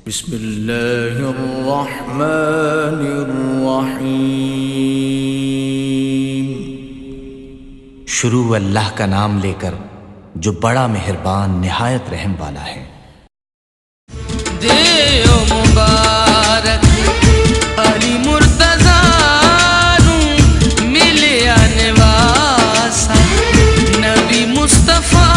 بسم اللہ الرحمن الرحیم۔ شروع اللہ کا نام لے کر جو بڑا مہربان نہایت رحم والا ہے۔ دیو مبارک علی مرتضی نو ملیا نواسا نبی مصطفیٰ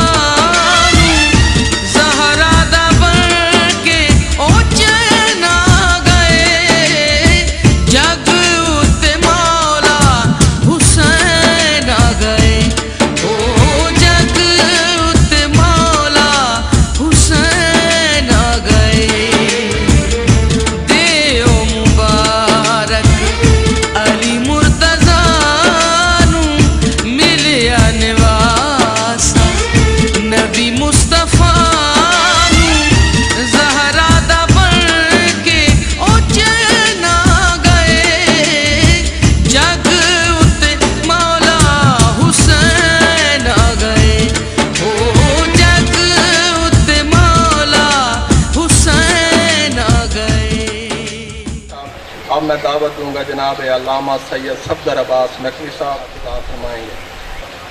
اب میں دعوت دوں گا جناب علامہ سید صفدر عباس نقوی صاحب خطاب فرمائیں گے۔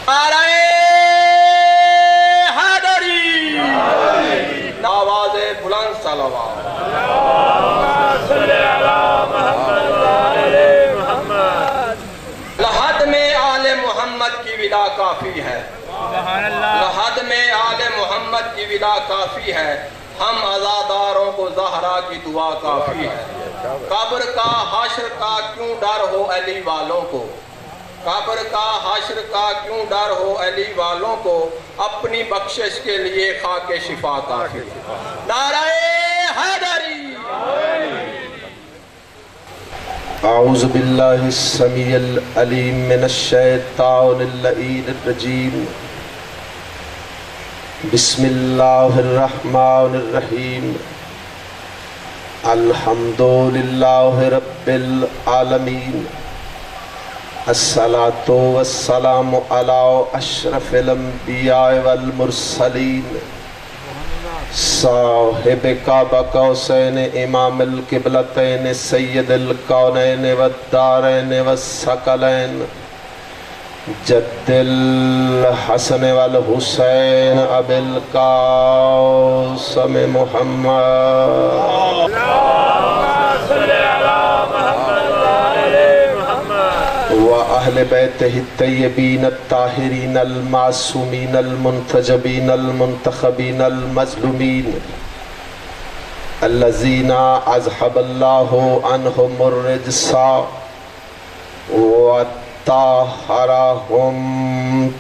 نعرہ حیدری، آواز بلند صلوات۔ لحد میں آل محمد کی ودا کافی ہے، لحد میں آل محمد کی ودا کافی ہے، ہم عزاداروں کو زہرا کی دعا کافی ہے۔ قبر کا حشر کا کیوں ڈر ہو علی والوں کو، قبر کا حشر کا کیوں ڈر ہو علی والوں کو، اپنی بخشش کے لیے خاک شفا کافی ہے۔ نعرہ حیدری۔ اعوذ باللہ السمیع العلیم من الشیطان اللعین الرجیم، بسم اللہ الرحمن الرحیم، الحمدللہ رب العالمین، الصلاۃ والسلام علی اشرف الانبیاء والمرسلین، صاحب کعبہ قوسین امام القبلتین سید الکونین والدارین والثقلین، جد الحسن والحسین ابی القاسم محمد وأہل بیتہ الطیبین الطاہرین المعصومین المنتجبین المنتخبین المظلومین الذین اذھب اللہ عنہم الرجس طہرہم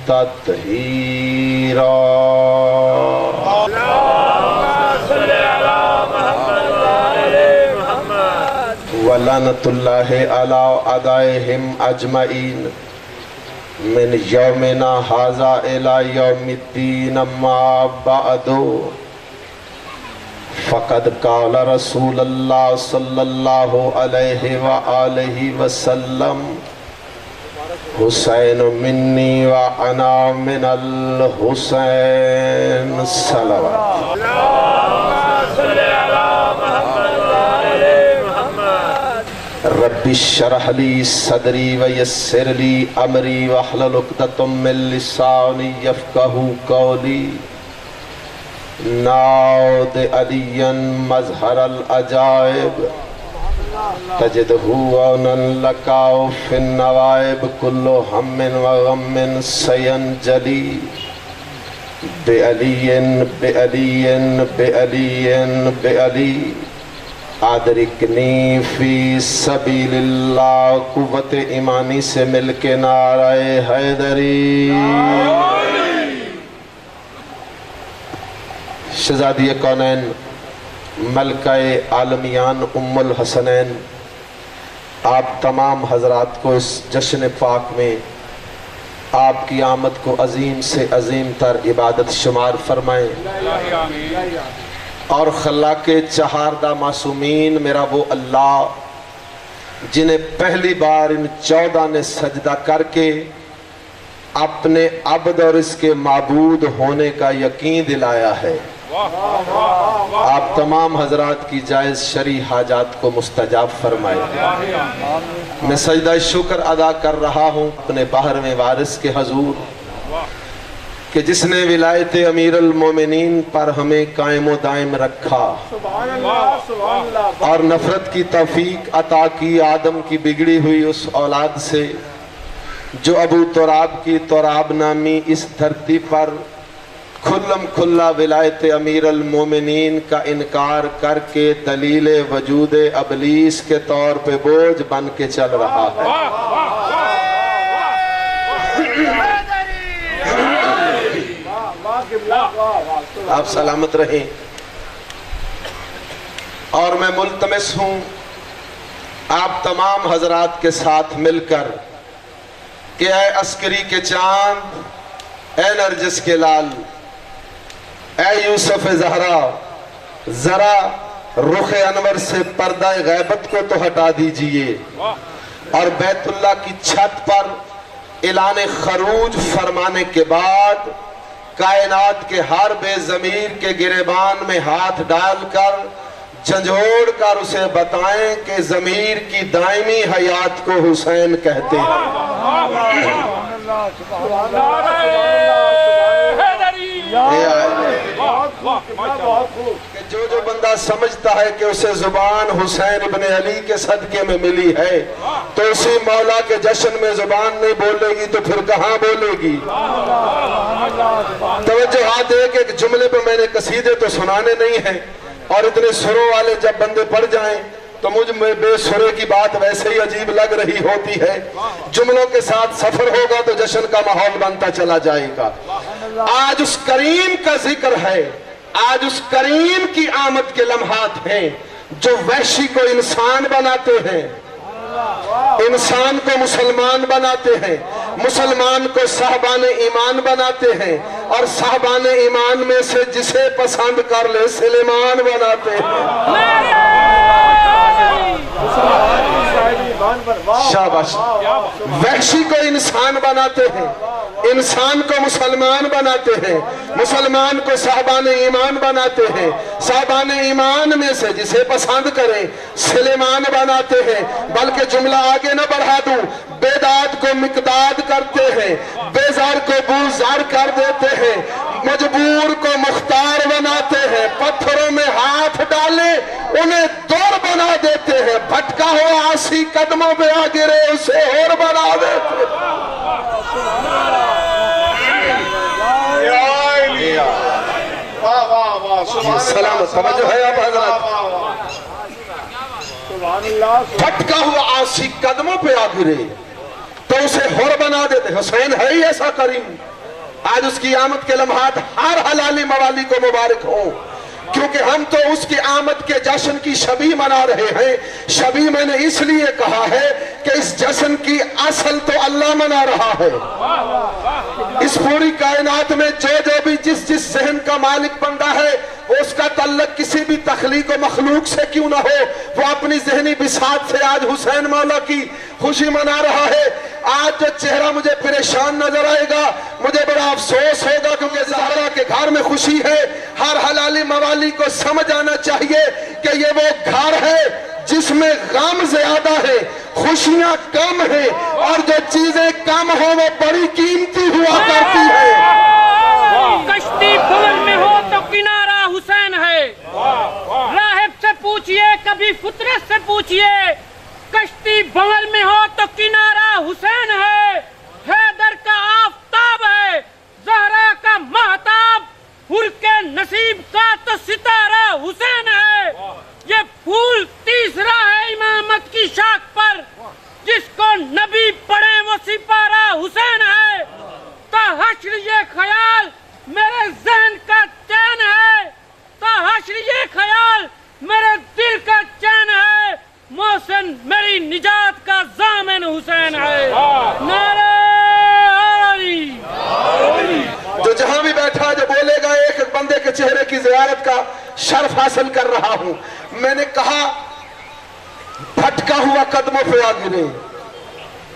تطہیرا۔ ولعنۃ اللہ علی اعدائہم اجمعین من یومنا ھذا الی یوم الدین، اما بعد فقد قال رسول اللہ صلی اللہ علیہ وآلہ وسلم، حسین منی وانا من الحسین، صلوات۔ رب اشرح لی صدری ویسر لی امری واحلل عقدۃ من لسانی یفقہوا قولی۔ نعوذ علی مظہر العجائب، تجدہ عونا لک فی النوائب، کل ہم وغم سینجلی بعلی بعلی بعلی بعلی، ادرکنی فی سبیل اللہ۔ قوت ایمانی سے مل کے نعرہ حیدری۔ شہزادی کونین، ملکہ عالمیان، ام الحسنین، آپ تمام حضرات کو اس جشن پاک میں آپ کی آمد کو عظیم سے عظیم تر عبادت شمار فرمائیں، اور خلاق چہاردہ معصومین میرا وہ اللہ جنہیں پہلی بار ان 14 نے سجدہ کر کے اپنے عبد اور اس کے معبود ہونے کا یقین دلایا ہے، آپ تمام حضرات کی جائز شرعی حاجات کو مستجاب فرمائے۔ میں سجدہ شکر ادا کر رہا ہوں اپنے باہرویں وارث کے حضور کہ جس نے ولایت امیر المومنین پر ہمیں قائم و دائم رکھا اور نفرت کی توفیق عطا کی آدم کی بگڑی ہوئی اس اولاد سے جو ابو تراب کی تراب نامی اس دھرتی پر کھلم کھلا ولایت امیر المومنین کا انکار کر کے دلیل وجود ابلیس کے طور پہ بوجھ بن کے چل رہا ہے۔ آپ سلامت رہیں۔ اور میں ملتمس ہوں آپ تمام حضرات کے ساتھ مل کر کہ اے عسکری کے چاند، اے نرجس کے لال، اے یوسف زہرا، ذرا رخ انور سے پردہ غیبت کو تو ہٹا دیجئے اور بیت اللہ کی چھت پر اعلان خروج فرمانے کے بعد کائنات کے ہر بے ضمیر کے گریبان میں ہاتھ ڈال کر جھنجھوڑ کر اسے بتائیں کہ ضمیر کی دائمی حیات کو حسین کہتے ہیں۔ کہ جو بندہ سمجھتا ہے کہ اسے زبان حسین ابن علی کے صدقے میں ملی ہے تو اسی مولا کے جشن میں زبان نہیں بولے گی تو پھر کہاں بولے گی؟ توجہ ایک ایک جملے پہ میں نے قصیدے تو سنانے نہیں ہیں، اور اتنے سروں والے جب بندے پڑھ جائیں تو مجھ میں بے سرے کی بات ویسے ہی عجیب لگ رہی ہوتی ہے۔ جملوں کے ساتھ سفر ہوگا تو جشن کا ماحول بنتا چلا جائے گا۔ آج اس کریم کا ذکر ہے، آج اس کریم کی آمد کے لمحات ہیں جو وحشی کو انسان بناتے ہیں، انسان کو مسلمان بناتے ہیں، مسلمان کو صاحبان ایمان بناتے ہیں، اور صاحبان ایمان میں سے جسے پسند کر لے سلیمان بناتے ہیں۔ شاباش۔ وحشی کو انسان بناتے ہیں، انسان کو مسلمان بناتے ہیں، مسلمان کو صاحبان ایمان بناتے ہیں، صاحبان ایمان میں سے جسے پسند کریں سلیمان بناتے ہیں۔ بلکہ جملہ آگے نہ بڑھا دوں، بیداد کو مقداد کرتے ہیں، بیزار کو بوزار کر دیتے ہیں، مجبور کو مختار بناتے ہیں، پتھروں میں ہاتھ ڈالے انہیں دور بنا دیتے ہیں، بھٹکا ہو آسی قدموں پہ آ گرے اسے اور بنا دیتے ہیں۔ سلام سمجھو ہے آپ حضرات، بھٹکا ہوا آسی قدموں پہ آ گرے تو اسے ہور بنا دیتے۔ حسین ہے ہی ایسا کریم، آج اس کی آمد کے لمحات ہر حلالی موالی کو مبارک ہوں، کیونکہ ہم تو اس کی آمد کے جشن کی شبی منا رہے ہیں۔ شبی میں نے اس لیے کہا ہے کہ اس جشن کی اصل تو اللہ منا رہا ہے۔ اس پوری کائنات میں جو بھی جس ذہن کا مالک بندہ ہے وہ اس کا تعلق کسی بھی تخلیق و مخلوق سے کیوں نہ ہو، وہ اپنی ذہنی بساط سے آج حسین مولا کی خوشی منا رہا ہے۔ آج جو چہرہ مجھے پریشان نظر آئے گا مجھے بڑا افسوس ہوگا، کیونکہ زہرا کے گھر میں خوشی ہے۔ ہر حلالی موالی کو سمجھ آنا چاہیے کہ یہ وہ گھر ہے جس میں غم زیادہ ہے، خوشیاں کم ہیں، اور جو چیزیں کم ہوں وہ بڑی قیمتی ہوا کرتی ہے۔ کشتی بھول میں ہو تو کنارہ حسین ہے، راہب سے پوچھئے کبھی فطرت سے پوچھئے، کشتی بھول میں ہو تو کنارہ حسین ہے، حیدر کا آفتاب ہے، زہرا کا مہتاب، حر کے نصیب کا تو ستارہ حسین ہے۔ یہ پھول تیسرا ہے امامت کی شاخ پر، جس کو نبی پڑھے وہ سپارہ حسین ہے۔ تا حشر یہ خیال میرے ذہن کا چین ہے، تا حشر یہ خیال میرے دل کا چین ہے، محسن میری نجات کا ضامن حسین ہے۔ نعرہ علی۔ جو جہاں بھی بیٹھا جو بولے گا ایک ایک بندے کے چہرے کی زیارت کا شرف حاصل کر رہا ہوں۔ میں نے کہا بھٹکا ہوا قدموں پہ آ گرے،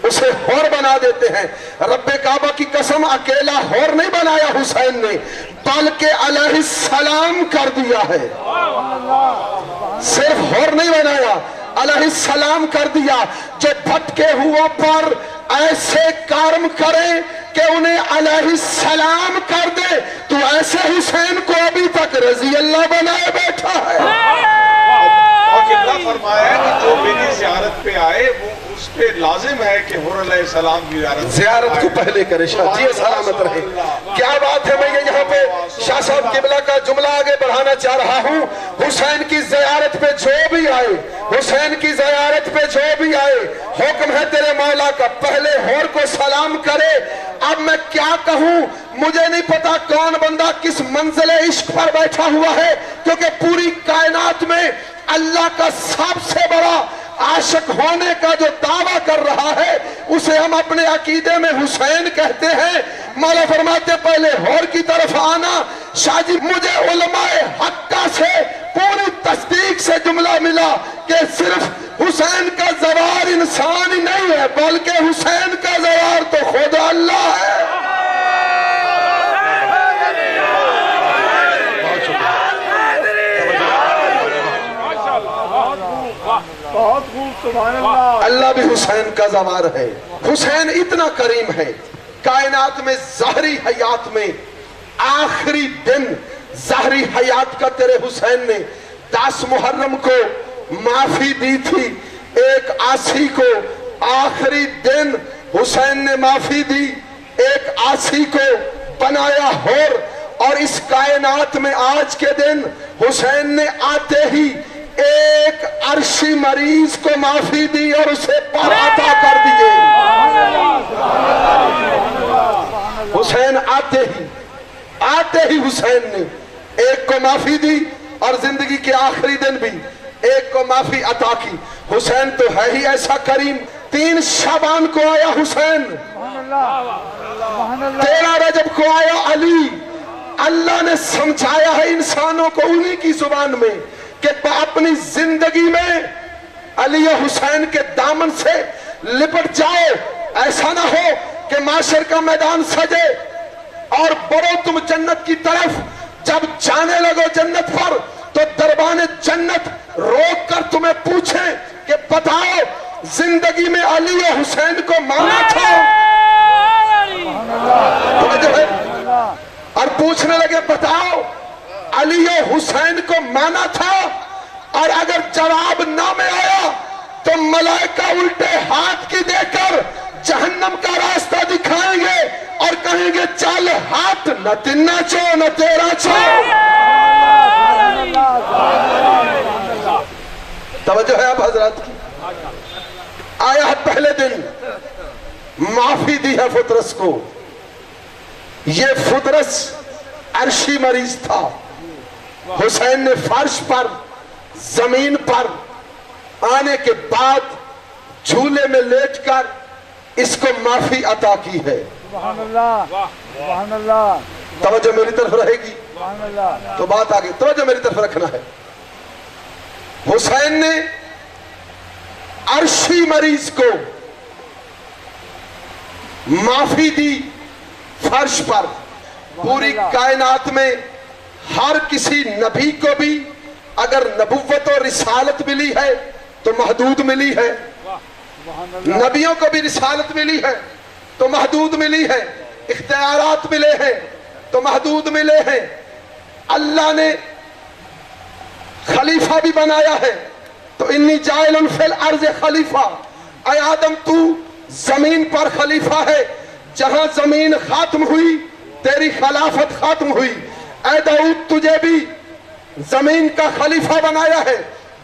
اسے ہور بنا دیتے ہیں. رب کعبہ کی قسم اکیلا ہور نہیں بنایا حسین نے, بلکہ علیہ السلام کر دیا ہے. صرف ہور نہیں بنایا, علیہ السلام کر دیا. جو بھٹکے ہوا پر ایسے کارم کرے کہ انہیں علیہ السلام کر دے, تو ایسے حسین کو ابھی تک رضی اللہ بنائے بیٹھا ہے. اور قبلہ فرمایا ہے کہ جو میری زیارت پہ آئے وہ اس پہ لازم ہے کہ حر علیہ السلام کی زیارت کو پہلے کرے. شاہ جی سلامت رہے. کیا بات ہے. میں یہاں پہ شاہ صاحب قبلہ کا جملہ آگے بڑھانا چاہ رہا ہوں. حسین کی زیارت پہ جو بھی آئے, حسین کی زیارت پہ جو بھی آئے, حکم ہے تیرے مولا کا پہلے ہور کو سلام کرے. اب میں کیا کہوں, مجھے نہیں پتا کون بندہ کس منزل عشق پر بیٹھا ہوا ہے, کیونکہ پوری کائنات میں اللہ کا سب سے بڑا عاشق ہونے کا جو دعویٰ کر رہا ہے اسے ہم اپنے عقیدے میں حسین کہتے ہیں. مولا فرماتے پہلے ہور کی طرف آنا. شاہ جی مجھے علماء حقہ سے پوری تصدیق سے جملہ ملا کہ صرف حسین کا زوار انسان ہی نہیں ہے, بلکہ حسین کا زوار تو خود اللہ ہے. اللہ بھی حسین کا زوار ہے. حسین اتنا کریم ہے, کائنات میں ظاہری حیات میں آخری دن ظاہری حیات کا تیرے حسین نے 10 محرم کو معافی دی تھی. ایک آسی کو آخری دن حسین نے معافی دی, ایک آسی کو بنایا ہور, اور اس کائنات میں آج کے دن حسین نے آتے ہی ایک عرشی مریض کو معافی دی اور اسے پر عطا کر دیے. حسین آتے ہی حسین نے ایک کو معافی دی اور زندگی کے آخری دن بھی ایک کو معافی عطا کی. حسین تو ہے ہی ایسا کریم. 3 شعبان کو آیا حسین, 13 رجب کو آیا علی. اللہ نے سمجھایا ہے انسانوں کو انہی کی زبان میں کہ اپنی زندگی میں علی و حسین کے دامن سے لپٹ جاؤ. ایسا نہ ہو کہ معاشر کا میدان سجے اور بڑھو تم جنت کی طرف. جب جانے لگو جنت پر تو دربان جنت روک کر تمہیں پوچھیں کہ بتاؤ زندگی میں علی و حسین کو مانا تھا, اور پوچھنے لگے بتاؤ علی و حسین کو مانا تھا, اور اگر جواب نہ میں آیا تو ملائکہ الٹے ہاتھ کی دے کر جہنم کا راستہ دکھائیں گے اور کہیں گے چل ہاتھ نہ تینا چو نہ تیرا چو. توجہ ہے اب حضرات کی. آیا ہے پہلے دن, معافی دی ہے فطرس کو. یہ فطرس عرشی مریض تھا. حسین نے فرش پر زمین پر آنے کے بعد جھولے میں لیٹ کر اس کو معافی عطا کی ہے. سبحان اللہ. توجہ میری طرف رہے گی تو بات آگے. توجہ میری طرف رکھنا ہے. حسین نے عرشی مریض کو معافی دی فرش پر. پوری کائنات میں ہر کسی نبی کو بھی اگر نبوت و رسالت ملی ہے تو محدود ملی ہے. نبیوں کو بھی رسالت ملی ہے تو محدود ملی ہے. اختیارات ملے ہیں تو محدود ملے ہیں. اللہ نے خلیفہ بھی بنایا ہے تو انی جائل فی الارض خلیفہ. اے آدم تو زمین پر خلیفہ ہے. جہاں زمین ختم ہوئی تیری خلافت ختم ہوئی. اے داؤد تجھے بھی زمین کا خلیفہ بنایا ہے.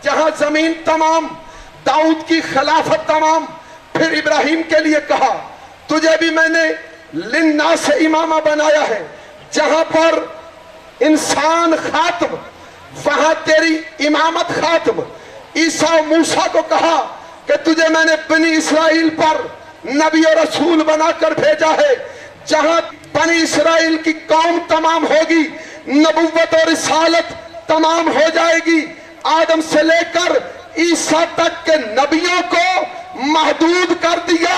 جہاں زمین تمام داؤد کی خلافت تمام. پھر ابراہیم کے لیے کہا تجھے بھی میں نے للناس امامہ بنایا ہے. جہاں پر انسان خاتم وہاں تیری امامت خاتم. عیسیٰ و موسیٰ کو کہا کہ تجھے میں نے بنی اسرائیل پر نبی و رسول بنا کر بھیجا ہے. جہاں بنی اسرائیل کی قوم تمام ہوگی نبوت و رسالت تمام ہو جائے گی. آدم سے لے کر عیسیٰ تک کے نبیوں کو محدود کر دیا.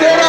13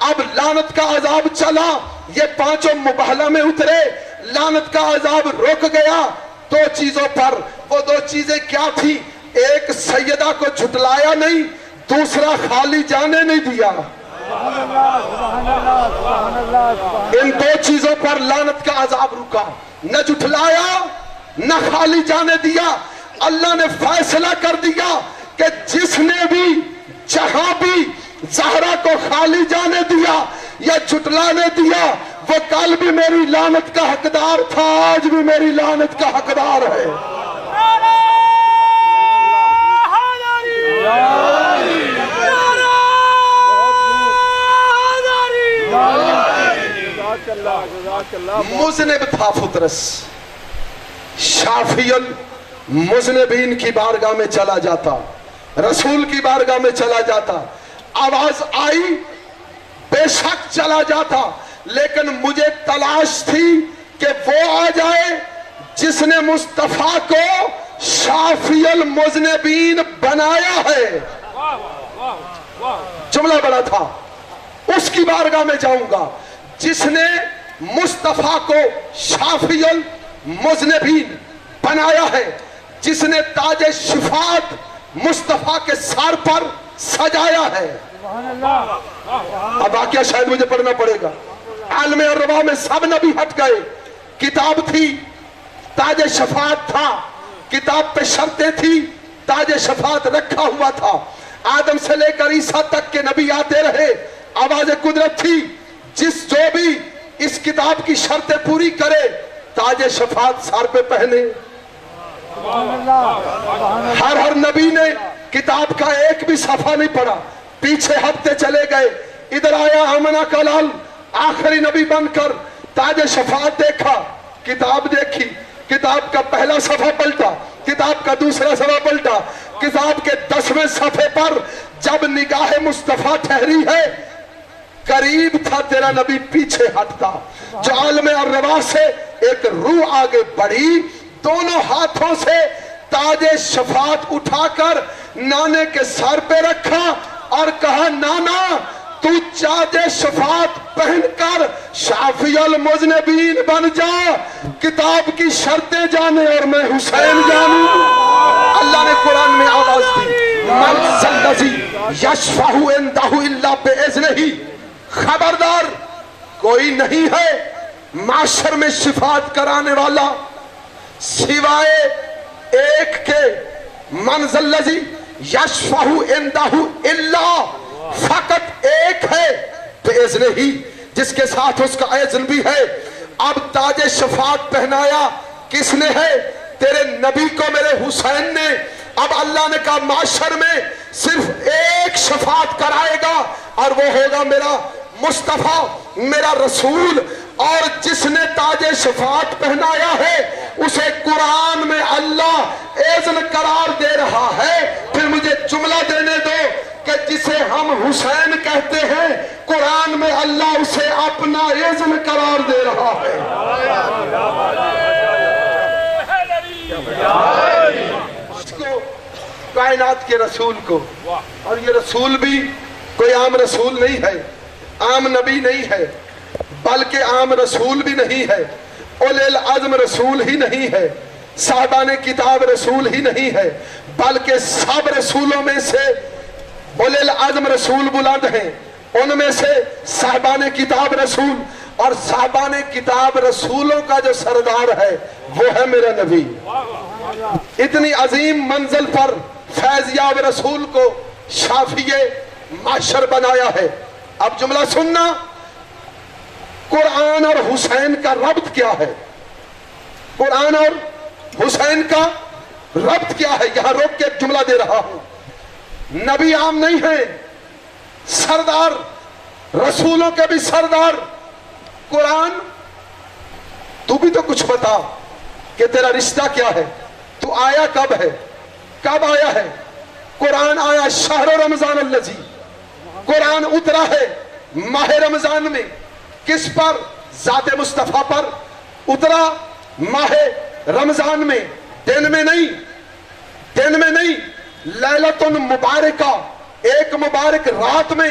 اب لعنت کا عذاب چلا، یہ پانچوں مباہلہ میں اترے، لعنت کا عذاب رک گیا دو چیزوں پر۔ وہ دو چیزیں کیا تھی؟ ایک سیدہ کو جھٹلایا نہیں، دوسرا خالی جانے نہیں دیا۔ ان دو چیزوں پر لعنت کا عذاب رکا، نہ جھٹلایا نہ خالی جانے دیا۔ اللہ نے فیصلہ کر دیا کہ جس نے بھی جہاں بھی زہرا کو خالی جانے دیا یا جھٹلانے دیا، وہ کل بھی میری لعنت کا حقدار تھا، آج بھی میری لعنت کا حقدار ہے۔ مذنب تھا فطرس، شافی المذنبین کی بارگاہ میں چلا جاتا، رسول کی بارگاہ میں چلا جاتا، آواز آئی بے شک چلا جاتا، لیکن مجھے تلاش تھی کہ وہ آ جائے جس نے مصطفیٰ کو شافی المذنبین بنایا ہے۔ جملہ بڑا تھا، اس کی بارگاہ میں جاؤں گا جس نے مصطفیٰ کو شافی المذنبین بنایا ہے، جس نے تاج شفاعت مصطفیٰ کے سر پر سجایا ہے۔ اب واقعہ شاید مجھے پڑھنا پڑے گا۔ عالم ارواح میں سب نبی ہٹ گئے، کتاب تھی، تاج شفاعت تھا، کتاب پہ شرطیں تھی، تاج شفاعت رکھا ہوا تھا۔ آدم سے لے کر عیسیٰ تک کے نبی آتے رہے، آواز قدرت تھی، جس جو بھی اس کتاب کی شرطیں پوری کرے تاج شفاعت سر پہ پہنے۔ ہر نبی نے کتاب کا ایک بھی صفحہ نہیں پڑھا، پیچھے ہٹتے چلے گئے۔ ادھر آیا آمنہ کا لال، آخری نبی بن کر تاج شفاعت دیکھا، کتاب دیکھی، کتاب کا پہلا صفحہ پلٹا، کتاب کا دوسرا صفحہ پلٹا، کتاب کے 10ویں صفحے پر جب نگاہ مصطفیٰ ٹھہری ہے، قریب تھا تیرا نبی پیچھے ہٹتا۔ جو عالم ارواح سے ایک روح آگے بڑھی، دونوں ہاتھوں سے تاج شفاعت اٹھا کر نانے کے سر پہ رکھا اور کہا نانا تو تاج شفاعت پہن کر شافی المذنبین بن جا، کتاب کی شرطیں جانے اور میں حسین جانوں۔ اللہ نے قرآن میں آواز دی، من ذی یشفع عندہ الا باذنہ، خبردار کوئی نہیں ہے معاشر میں شفاعت کرانے والا سوائے ایک کے، من ذی الذی یشفع عندہ الا، فقط ایک ہے باذنہ ہی، جس کے ساتھ اس کا اذن بھی ہے۔ اب تاج شفاعت پہنایا کس نے ہے؟ تیرے نبی کو میرے حسین نے۔ اب اللہ نے کہا معاشر میں صرف ایک شفاعت کرائے گا اور وہ ہوگا میرا مصطفیٰ، میرا رسول، اور جس نے تاج شفاعت پہنایا ہے اسے قرآن میں اللہ اذن قرار دے رہا ہے۔ پھر مجھے جملہ دینے دو کہ جسے ہم حسین کہتے ہیں، قرآن میں اللہ اسے اپنا اذن قرار دے رہا ہے۔ اس کو کائنات کے رسول کو، اور یہ رسول بھی کوئی عام رسول نہیں ہے، عام نبی نہیں ہے، بلکہ عام رسول بھی نہیں ہے، اولے العزم رسول ہی نہیں ہے، صاحبان کتاب رسول ہی نہیں ہے، بلکہ سب رسولوں میں سے اولے العزم رسول بلند ہیں، ان میں سے صاحبان کتاب رسول، اور صاحبان کتاب رسولوں کا جو سردار ہے وہ ہے میرا نبی۔ اتنی عظیم منزل پر فیض یاب رسول کو شافی معاشر بنایا ہے۔ اب جملہ سننا، قرآن اور حسین کا ربط کیا ہے؟ قرآن اور حسین کا ربط کیا ہے؟ یہاں روک کے ایک جملہ دے رہا ہوں۔ نبی عام نہیں ہے، سردار، رسولوں کے بھی سردار قرآن۔ تو بھی تو کچھ بتا کہ تیرا رشتہ کیا ہے، تو آیا کب ہے، کب آیا ہے؟ قرآن آیا شہر رمضان الذی، قرآن اترا ہے ماہ رمضان میں، کس پر؟ ذات مصطفیٰ پر اترا ماہ رمضان میں، دن میں نہیں، دن میں نہیں، لیلۃ مبارکہ، ایک مبارک رات میں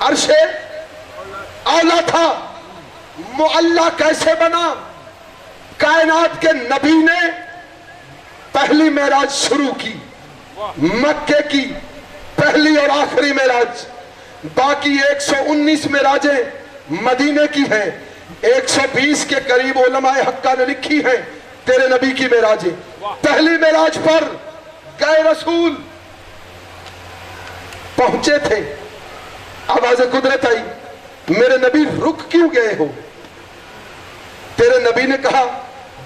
عرش اولا تھا، معلا کیسے بنا؟ کائنات کے نبی نے پہلی معراج شروع کی، مکے کی پہلی اور آخری معراج، باقی 119 معراجیں مدینے کی ہیں، 120 کے قریب علماء حقہ نے لکھی ہیں تیرے نبی کی معراجیں۔ پہلی معراج پر گئے رسول پہنچے تھے، آواز قدرت آئی، میرے نبی رک کیوں گئے ہو؟ تیرے نبی نے کہا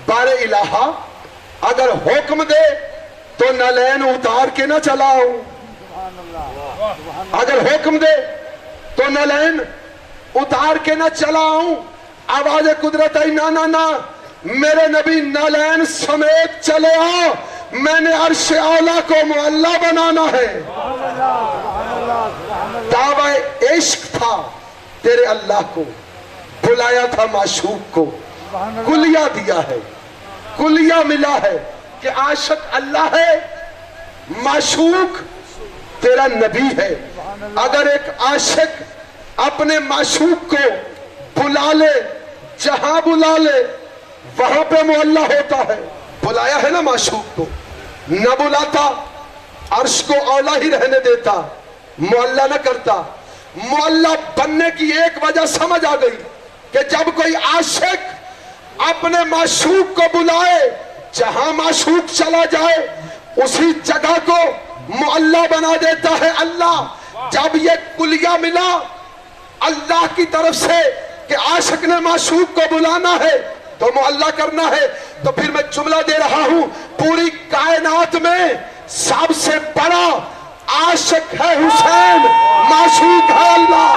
بار الہا اگر حکم دے تو نالین اتار کے نہ چلاؤ، اگر حکم دے تو نالین اتار کے نہ چلاؤں۔ آواز قدرت آئی نا نا نا، میرے نبی نالین سمیت چلے آؤ، میں نے عرش اولا کو معلا بنانا ہے۔ دعوی عشق تھا تیرے اللہ کو، بلایا تھا معشوق کو، کلیہ دیا ہے، کلیہ ملا ہے کہ عاشق اللہ ہے، معشوق تیرا نبی ہے۔ اگر ایک عاشق اپنے معشوق کو بلا لے، جہاں بلا لے وہاں پہ معلا ہوتا ہے۔ بلایا ہے نا معشوق کو، نہ بلاتا عرش کو اولا ہی رہنے دیتا، معلا نہ کرتا۔ معلا بننے کی ایک وجہ سمجھ آ گئی کہ جب کوئی عاشق اپنے معشوق کو بلائے، جہاں معشوق چلا جائے اسی جگہ کو معلا بنا دیتا ہے اللہ۔ جب یہ کلیہ ملا اللہ کی طرف سے کہ عاشق نے معشوق کو بلانا ہے تو معلا کرنا ہے، تو پھر میں جملہ دے رہا ہوں، پوری کائنات میں سب سے بڑا عاشق ہے حسین، معشوق ہے اللہ۔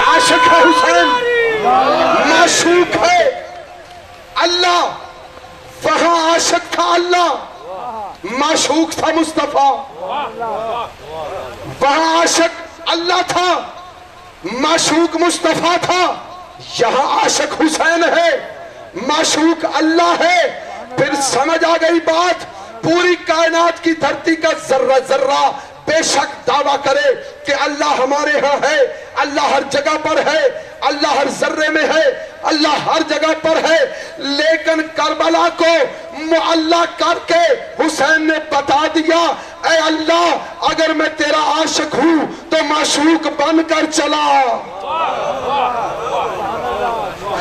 عاشق ہے حسین، معشوق ہے اللہ۔ وہاں عاشق تھا اللہ، معشوق تھا مصطفیٰ۔ وہاں عاشق اللہ تھا، معشوق مصطفیٰ تھا۔ یہاں عاشق حسین ہے، معشوق اللہ ہے۔ پھر سمجھ آ گئی بات، پوری کائنات کی دھرتی کا ذرہ ذرہ بے شک دعویٰ کرے کہ اللہ ہمارے ہاں ہے، اللہ ہر جگہ پر ہے، اللہ ہر ذرے میں ہے، اللہ ہر جگہ پر ہے، لیکن کربلا کو معلا کر کے حسین نے بتا دیا، اے اللہ اگر میں تیرا عاشق ہوں تو معشوق بن کر چلا۔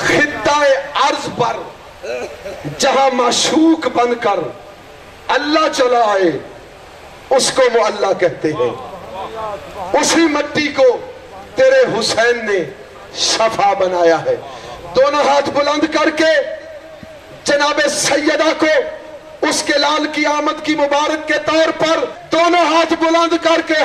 خطہ ارض پر جہاں معشوق بن کر اللہ چلا آئے اس کو معلا کہتے ہیں۔ اسی مٹی کو تیرے حسین نے شفا بنایا ہے۔ دونوں ہاتھ بلند کر کے جناب سیدہ کو اس کے لال کی آمد کی مبارک کے طور پر دونوں ہاتھ بلند کر کے